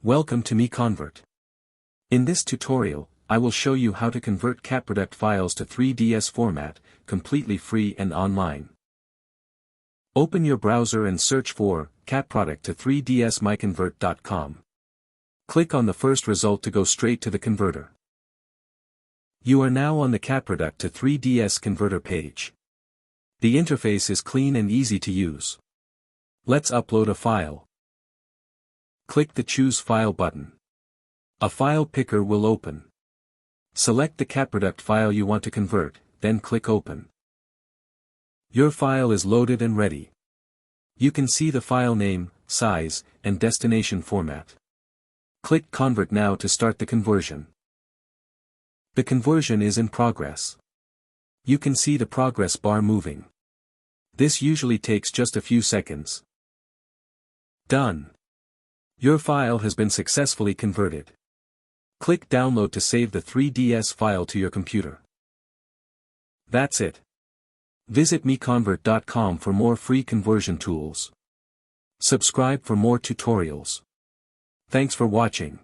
Welcome to MiConvert. In this tutorial, I will show you how to convert CATPRODUCT files to 3ds format, completely free and online. Open your browser and search for CATPRODUCT to 3ds MiConvert.com. Click on the first result to go straight to the converter. You are now on the CATPRODUCT to 3ds converter page. The interface is clean and easy to use. Let's upload a file. Click the Choose File button. A file picker will open. Select the CATPRODUCT file you want to convert, then click Open. Your file is loaded and ready. You can see the file name, size, and destination format. Click Convert now to start the conversion. The conversion is in progress. You can see the progress bar moving. This usually takes just a few seconds. Done. Your file has been successfully converted. Click Download to save the 3ds file to your computer. That's it. Visit MiConvert.com for more free conversion tools. Subscribe for more tutorials. Thanks for watching.